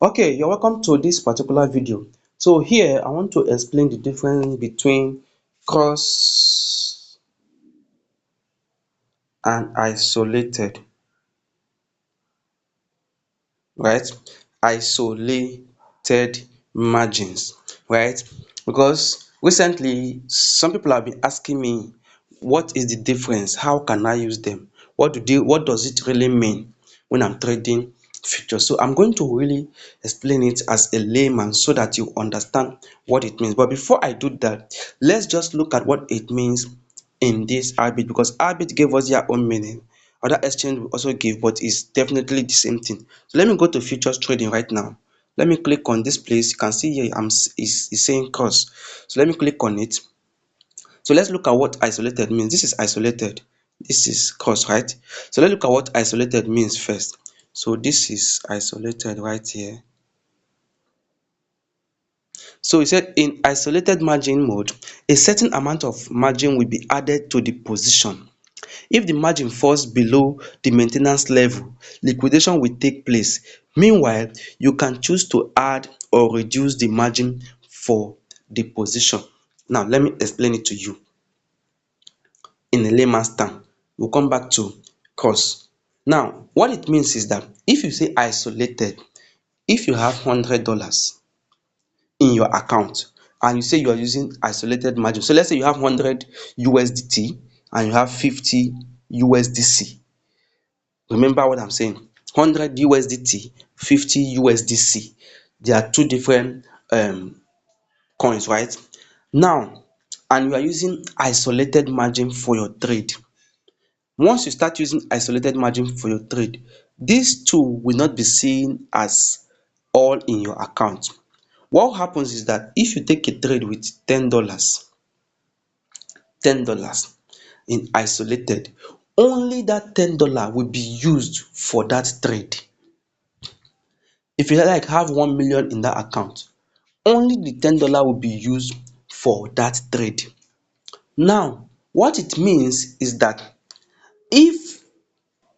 Okay, you're welcome to this particular video. So here I want to explain the difference between cross and isolated, right? Isolated margins, right? Because recently some people have been asking me what is the difference? How can I use them? What does it really mean when I'm trading futures? So I'm going to really explain it as a layman so that you understand what it means. But before I do that, let's just look at what it means in this Ourbit, because Ourbit gave us their own meaning. Other exchange will also give, but it's definitely the same thing. So let me go to futures trading right now. Let me click on this place. You can see here it's saying cross. So let me click on it. So let's look at what isolated means. This is isolated. This is cross, right? So let's look at what isolated means first. So this is isolated right here. So he said in isolated margin mode, a certain amount of margin will be added to the position. If the margin falls below the maintenance level, liquidation will take place. Meanwhile, you can choose to add or reduce the margin for the position. Now, let me explain it to you in a layman's term. We'll come back to cost. Now, what it means is that if you say isolated, if you have $100 in your account and you say you are using isolated margin, so let's say you have 100 USDT and you have 50 USDC. Remember what I'm saying. 100 USDT, 50 USDC. They are two different coins, right? Now, and you are using isolated margin for your trade. Once you start using isolated margin for your trade, these two will not be seen as all in your account. What happens is that if you take a trade with $10 in isolated, only that $10 will be used for that trade. If you like have 1 million in that account, only the $10 will be used for that trade. Now, what it means is that if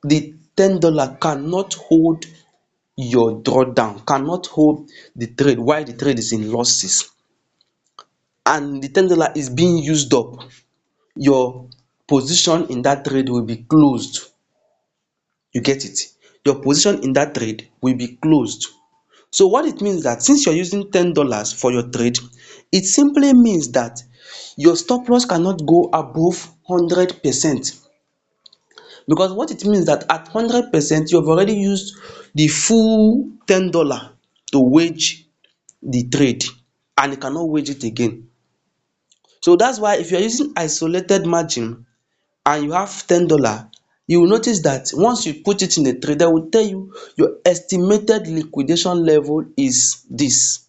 the $10 cannot hold your drawdown, cannot hold the trade while the trade is in losses, and the $10 is being used up, your position in that trade will be closed. You get it? Your position in that trade will be closed. So what it means that since you're using $10 for your trade, it simply means that your stop loss cannot go above 100%. Because what it means that at 100%, you've already used the full $10 to wage the trade and you cannot wage it again. So that's why if you're using isolated margin and you have $10, you will notice that once you put it in a trade, they will tell you your estimated liquidation level is this.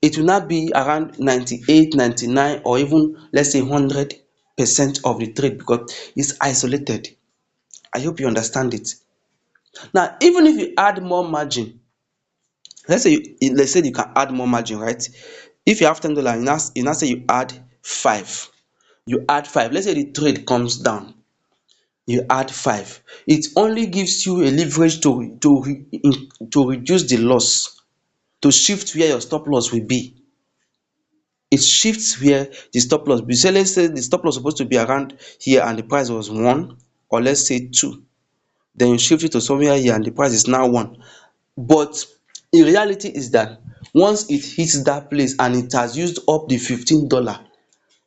It will not be around 98, 99, or even let's say 100% of the trade because it's isolated. I hope you understand it. Now, even if you add more margin, let's say you can add more margin, right? If you have $10, you now say you add 5. You add 5. Let's say the trade comes down. You add 5. It only gives you a leverage to reduce the loss, to shift where your stop loss will be. It shifts where the stop loss be. So let's say the stop loss is supposed to be around here and the price was 1, or let's say 2. Then you shift it to somewhere here and the price is now 1. But in reality is that once it hits that place and it has used up the $15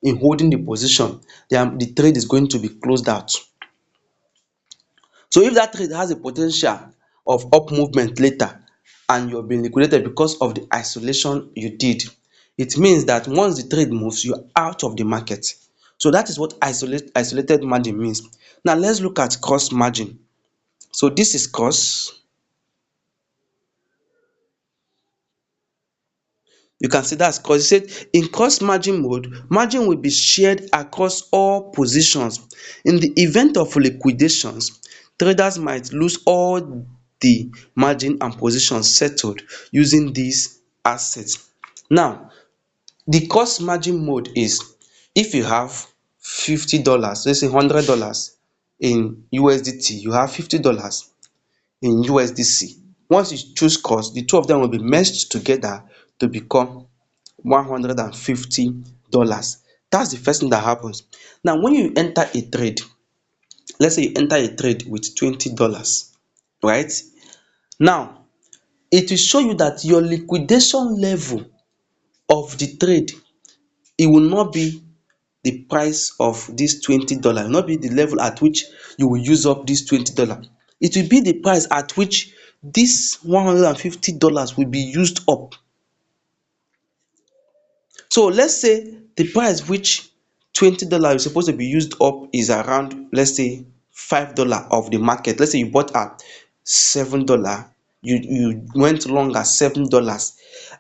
in holding the position, the trade is going to be closed out. So if that trade has a potential of up movement later and you're being liquidated because of the isolation you did, it means that once the trade moves, you're out of the market. So that is what isolated margin means. Now let's look at cross margin. So this is cross. You can see that's cross. It said in cross margin mode, margin will be shared across all positions. In the event of liquidations, traders might lose all the margin and positions settled using these assets. Now, the cross margin mode is if you have $50, let's say $100 in USDT, you have $50 in USDC. Once you choose cost, the two of them will be merged together to become $150. That's the first thing that happens. Now, when you enter a trade, let's say you enter a trade with $20, right? Now, it will show you that your liquidation level of the trade, it will not be the price of this $20, it will not be the level at which you will use up this $20. It will be the price at which this $150 will be used up. So let's say the price which $20 is supposed to be used up is around, let's say, $5 of the market. Let's say you bought at $7, you went long at $7,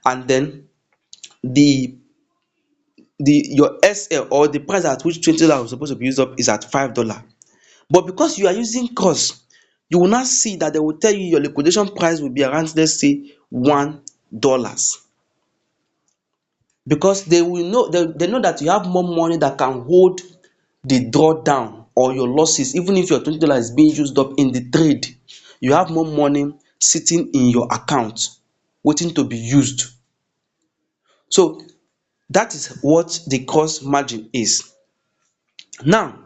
and then the your SL, or the price at which $20 was supposed to be used up, is at $5. But because you are using cost, you will not see that they will tell you your liquidation price will be around, let's say, $1, because they will know, they know that you have more money that can hold the drawdown or your losses. Even if your $20 is being used up in the trade, you have more money sitting in your account waiting to be used. So that is what the cost margin is. Now,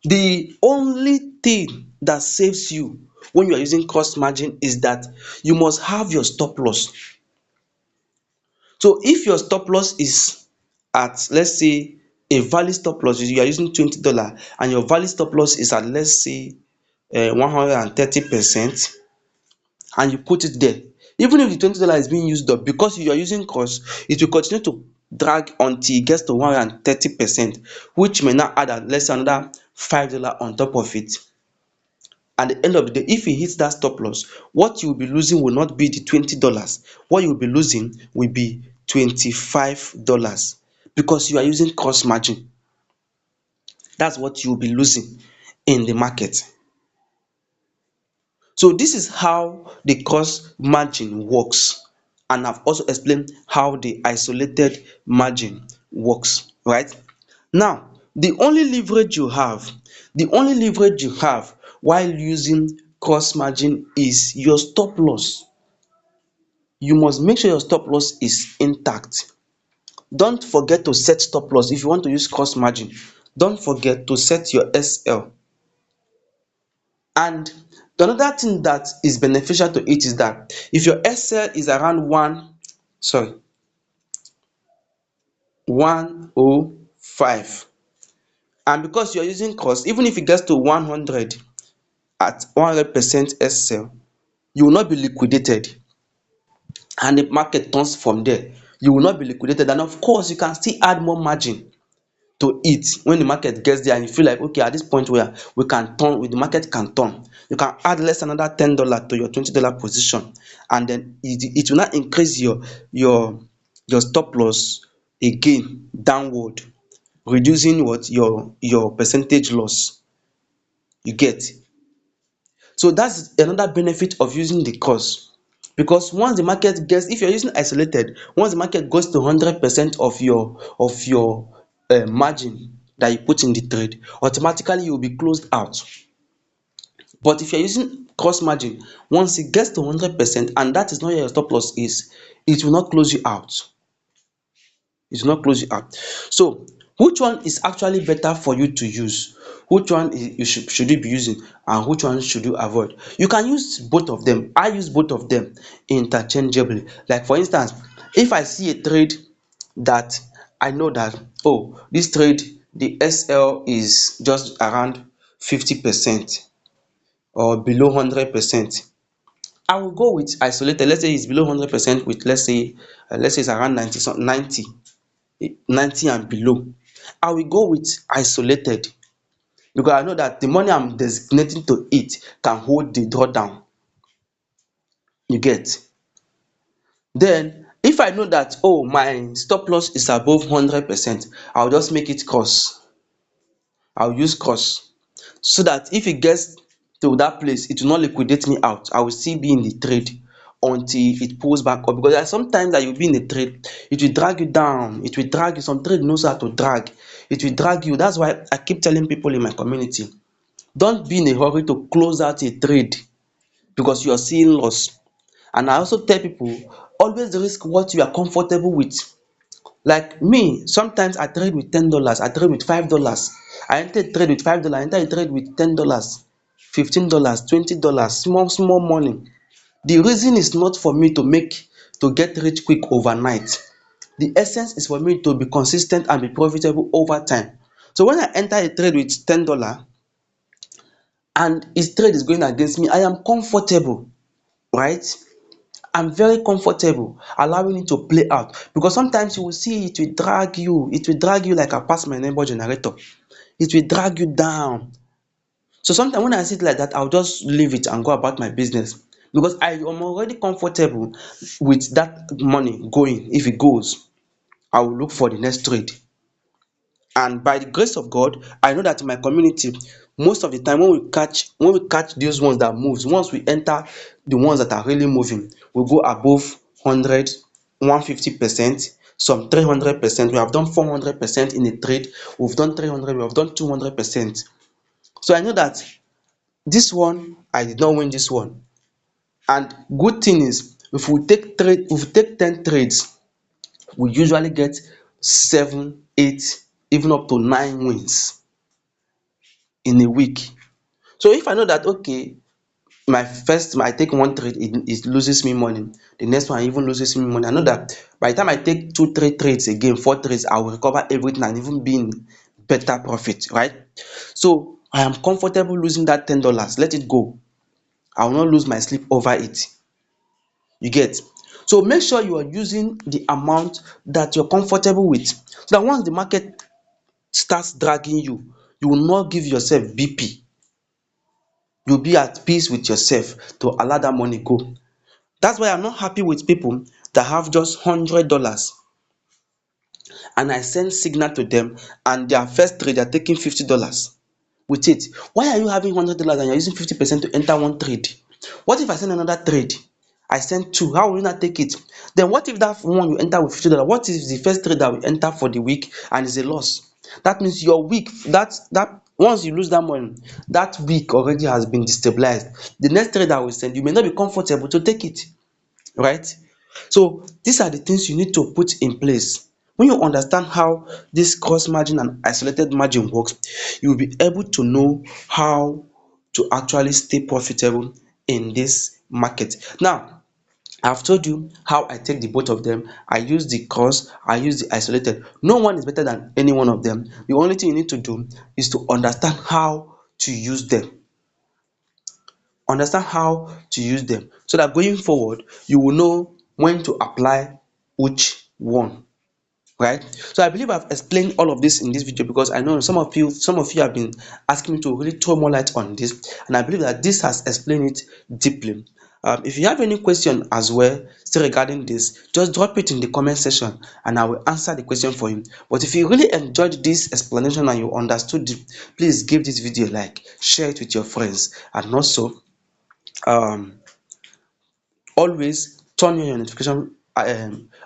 the only thing that saves you when you are using cost margin is that you must have your stop loss. So if your stop loss is at, let's say, a valid stop loss, you are using $20, and your valid stop loss is at, let's say, 130%, and you put it there, even if the $20 is being used up, because you are using cost, it will continue to drag until it gets to 130%, which may now add, let's say, another $5 on top of it. At the end of the day, if it hits that stop loss, what you will be losing will not be the $20. What you will be losing will be $25, because you are using cost margin. That's what you will be losing in the market. So this is how the cost margin works, and I've also explained how the isolated margin works, right? Now, the only leverage you have while using cost margin is your stop loss. You must make sure your stop loss is intact. Don't forget to set stop loss if you want to use cost margin. Don't forget to set your SL. And another thing that is beneficial to it is that if your SL is around 105, and because you're using cost, even if it gets to 100 at 100% SL, you will not be liquidated, and the market turns from there. You will not be liquidated, and of course you can still add more margin to it when the market gets there, and you feel like, okay, at this point where we can turn, with the market can turn, you can add less another $10 to your $20 position, and then it will not increase your stop loss again downward, reducing what your percentage loss, you get. So that's another benefit of using the cost, because once the market gets, if you're using isolated, once the market goes to 100% of your margin that you put in the trade, automatically you will be closed out. But if you're using cost margin, once it gets to 100%, and that is not where your stop loss is, it will not close you out. It will not close you out. So which one is actually better for you to use? Which one should you be using, and which one should you avoid? You can use both of them. I use both of them interchangeably. Like for instance, if I see a trade that I know that, oh, this trade, the SL is just around 50% or below 100%, I will go with isolated. Let's say it's below 100% with, let's say it's around 90 and below. I will go with isolated, because I know that the money I'm designating to it can hold the drawdown, you get. Then if I know that, oh, my stop loss is above 100%, I'll just make it cost. I'll use cost, so that if it gets to that place, it will not liquidate me out. I will still be in the trade until it pulls back up, because there are sometimes that you'll be in the trade, it will drag you down, it will drag you. Some trade knows how to drag, it will drag you. That's why I keep telling people in my community, don't be in a hurry to close out a trade because you are seeing loss. And I also tell people, always risk what you are comfortable with. Like me, sometimes I trade with $10, I trade with $5. I enter a trade with $5, I enter a trade with $10, $15, $20, small small money. The reason is not for me to get rich quick overnight. The essence is for me to be consis ten t and be profitable over time. So when I enter a trade with $10 and his trade is going against me, I am comfortable, right? I'm very comfortable allowing it to play out, because sometimes you will see it will drag you like I pass my neighbor generator. It will drag you down. So sometimes when I see it like that, I'll just leave it and go about my business, because I am already comfortable with that money going. If it goes, I will look for the next trade. And by the grace of God, I know that in my community, most of the time when we catch those ones that moves, once we enter the ones that are really moving, we go above 100, 150%, some 300%. We have done 400% in a trade. We've done 300, we have done 200%. So I know that this one, I did not win this one. And good thing is, if we take 10 trades, we usually get 7, 8, even up to 9 wins in a week. So if I know that, okay, I take one trade, it loses me money, the next one even loses me money, I know that by the time I take 2, 3 trades again, 4 trades, I will recover everything and even be in better profit, right? So I am comfortable losing that $10, let it go. I will not lose my sleep over it. You get? So make sure you are using the amount that you're comfortable with, so that once the market starts dragging you, you will not give yourself BP. You'll be at peace with yourself to allow that money go. That's why I'm not happy with people that have just $100 and I send signal to them, and their first trade they're taking $50 with it. Why are you having $100 and you're using 50% to enter one trade? What if I send another trade? I send two. How will you not take it? Then what if that one you enter with $50? What if the first trade that we enter for the week and is a loss? That means your week, that once you lose that money, that week already has been destabilized. The next trade that we send, you may not be comfortable to take it, right? So these are the things you need to put in place. When you understand how this cross margin and isolated margin works, you will be able to know how to actually stay profitable in this market. Now, I've told you how I take the both of them. I use the cross, I use the isolated. No one is better than any one of them. The only thing you need to do is to understand how to use them. Understand how to use them, so that going forward you will know when to apply which one, right? So I believe I've explained all of this in this video, because I know some of you have been asking me to really throw more light on this, and I believe that this has explained it deeply. If you have any question as well still regarding this, just drop it in the comment section and I will answer the question for you. But if you really enjoyed this explanation and you understood it, please give this video a like, share it with your friends, and also um always turn on your notification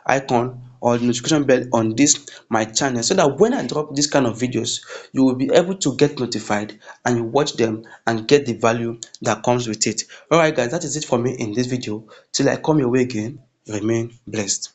icon or the notification bell on this my channel, so that when I drop this kind of videos, you will be able to get notified and you watch them and get the value that comes with it. All right guys, that is it for me in this video. Till I come your way again, remain blessed.